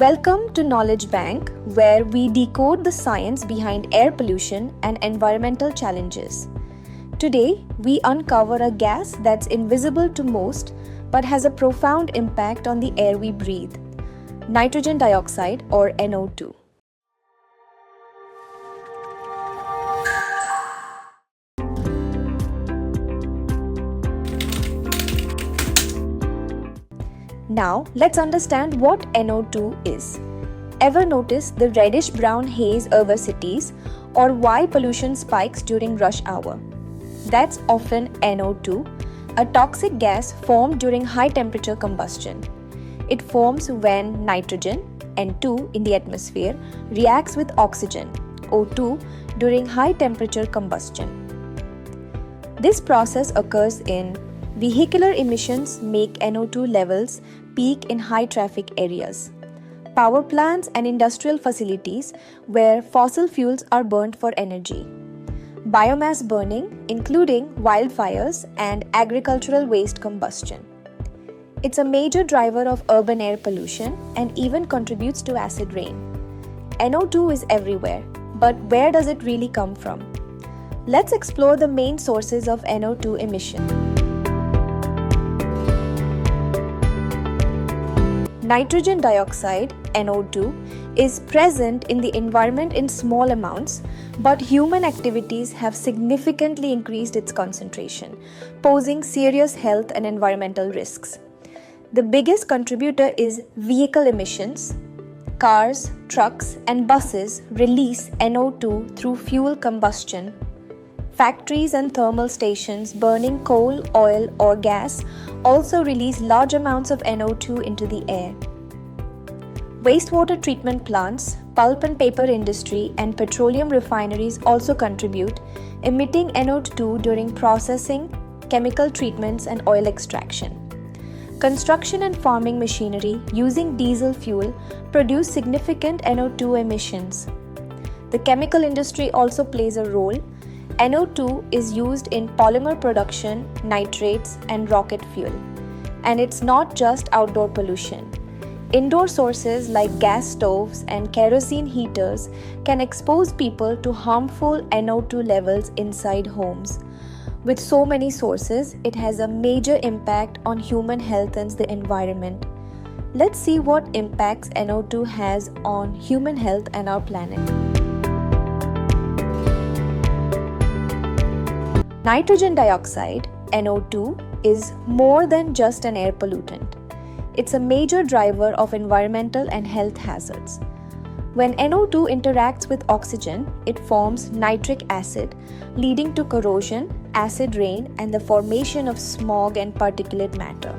Welcome to Knowledge Bank, where we decode the science behind air pollution and environmental challenges. Today, we uncover a gas that's invisible to most but has a profound impact on the air we breathe: nitrogen dioxide, or NO2. Now, let's understand what NO2 is. Ever notice the reddish-brown haze over cities, or why pollution spikes during rush hour? That's often NO2, a toxic gas formed during high-temperature combustion. It forms when nitrogen, N2, in the atmosphere reacts with oxygen, O2, during high-temperature combustion. This process occurs in vehicular emissions make NO2 levels peak in high traffic areas, power plants and industrial facilities where fossil fuels are burnt for energy, biomass burning, including wildfires and agricultural waste combustion. It's a major driver of urban air pollution and even contributes to acid rain. NO2 is everywhere, but where does it really come from? Let's explore the main sources of NO2 emission. Nitrogen dioxide, NO2, is present in the environment in small amounts, but human activities have significantly increased its concentration, posing serious health and environmental risks. The biggest contributor is vehicle emissions. Cars, trucks, and buses release NO2 through fuel combustion. Factories and thermal stations burning coal, oil, or gas also release large amounts of NO2 into the air. Wastewater treatment plants, pulp and paper industry, and petroleum refineries also contribute, emitting NO2 during processing, chemical treatments, and oil extraction. Construction and farming machinery using diesel fuel produce significant NO2 emissions. The chemical industry also plays a role. NO2 is used in polymer production, nitrates, and rocket fuel. And it's not just outdoor pollution. Indoor sources like gas stoves and kerosene heaters can expose people to harmful NO2 levels inside homes. With so many sources, it has a major impact on human health and the environment. Let's see what impacts NO2 has on human health and our planet. Nitrogen dioxide, NO2, is more than just an air pollutant. It's a major driver of environmental and health hazards. When NO2 interacts with oxygen, it forms nitric acid, leading to corrosion, acid rain, and the formation of smog and particulate matter.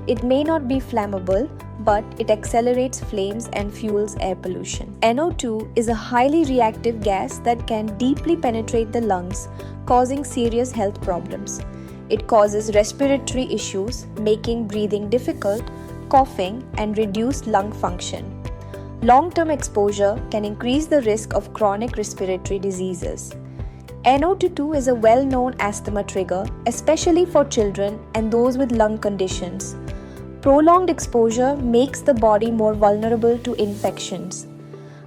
It may not be flammable, but it accelerates flames and fuels air pollution. NO2 is a highly reactive gas that can deeply penetrate the lungs, causing serious health problems. It causes respiratory issues, making breathing difficult, coughing, and reduced lung function. Long-term exposure can increase the risk of chronic respiratory diseases. NO2 is a well-known asthma trigger, especially for children and those with lung conditions. Prolonged exposure makes the body more vulnerable to infections.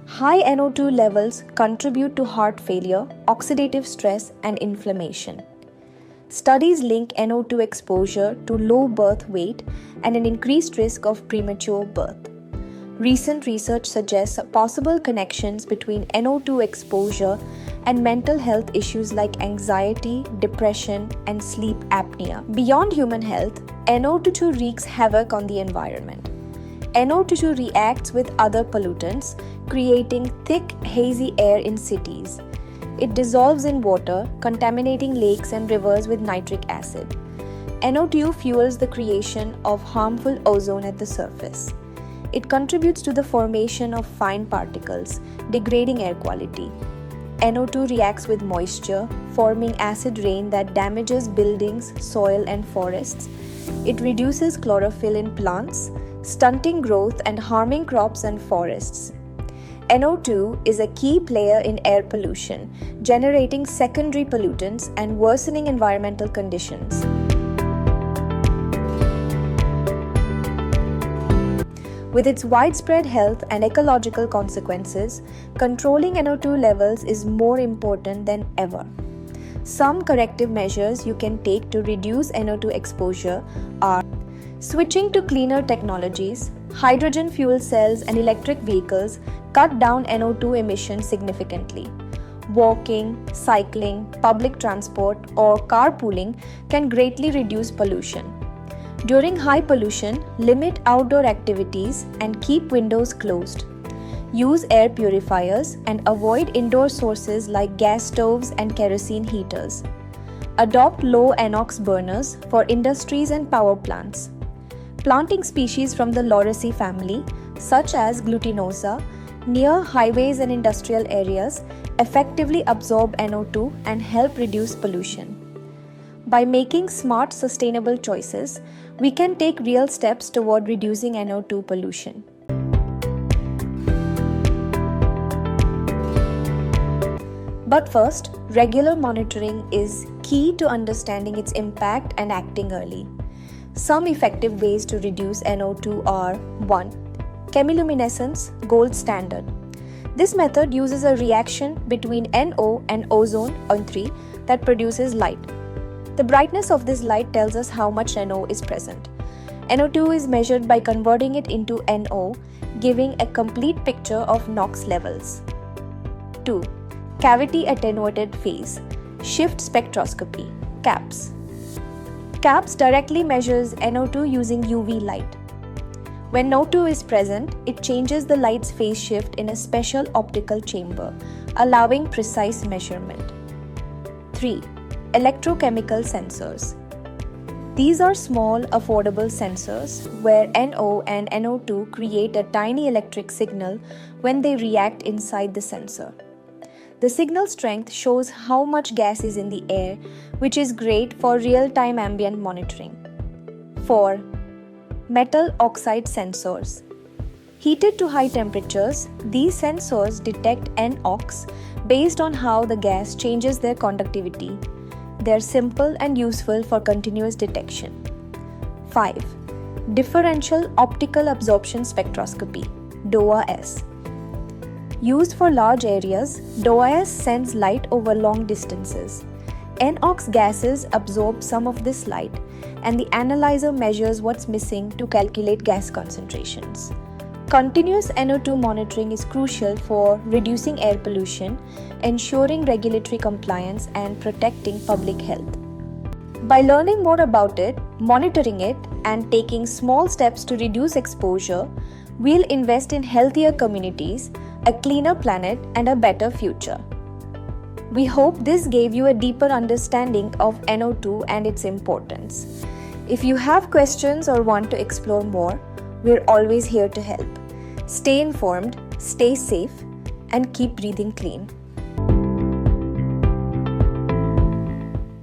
High NO2 levels contribute to heart failure, oxidative stress, and inflammation. Studies link NO2 exposure to low birth weight and an increased risk of premature birth. Recent research suggests possible connections between NO2 exposure and mental health issues like anxiety, depression, and sleep apnea. Beyond human health, NO2 wreaks havoc on the environment. NO2 reacts with other pollutants, creating thick, hazy air in cities. It dissolves in water, contaminating lakes and rivers with nitric acid. NO2 fuels the creation of harmful ozone at the surface. It contributes to the formation of fine particles, degrading air quality. NO2 reacts with moisture, forming acid rain that damages buildings, soil, and forests. It reduces chlorophyll in plants, stunting growth and harming crops and forests. NO2 is a key player in air pollution, generating secondary pollutants and worsening environmental conditions. With its widespread health and ecological consequences, controlling NO2 levels is more important than ever. Some corrective measures you can take to reduce NO2 exposure are switching to cleaner technologies. Hydrogen fuel cells and electric vehicles cut down NO2 emissions significantly. Walking, cycling, public transport, or carpooling can greatly reduce pollution. During high pollution, limit outdoor activities and keep windows closed. Use air purifiers and avoid indoor sources like gas stoves and kerosene heaters. Adopt low NOx burners for industries and power plants. Planting species from the Lauraceae family, such as glutinosa, near highways and industrial areas effectively absorb NO2 and help reduce pollution. By making smart, sustainable choices, we can take real steps toward reducing NO2 pollution. But first, regular monitoring is key to understanding its impact and acting early. Some effective ways to reduce NO2 are 1. Chemiluminescence, gold standard. This method uses a reaction between NO and ozone on 3 that produces light. The brightness of this light tells us how much NO is present. NO2 is measured by converting it into NO, giving a complete picture of NOx levels. 2. Cavity attenuated phase, shift spectroscopy, CAPS. CAPS directly measures NO2 using UV light. When NO2 is present, it changes the light's phase shift in a special optical chamber, allowing precise measurement. 3. Electrochemical sensors. These are small, affordable sensors where NO and NO2 create a tiny electric signal when they react inside the sensor. The signal strength shows how much gas is in the air, which is great for real-time ambient monitoring. 4. Metal oxide sensors. Heated to high temperatures, these sensors detect NOx based on how the gas changes their conductivity. They are simple and useful for continuous detection. 5. Differential optical absorption spectroscopy, DOAS. Used for large areas, DOAS sends light over long distances. NOx gases absorb some of this light, and the analyzer measures what's missing to calculate gas concentrations. Continuous NO2 monitoring is crucial for reducing air pollution, ensuring regulatory compliance, and protecting public health. By learning more about it, monitoring it, and taking small steps to reduce exposure, we'll invest in healthier communities, a cleaner planet, and a better future. We hope this gave you a deeper understanding of NO2 and its importance. If you have questions or want to explore more, we're always here to help. Stay informed, stay safe, and keep breathing clean.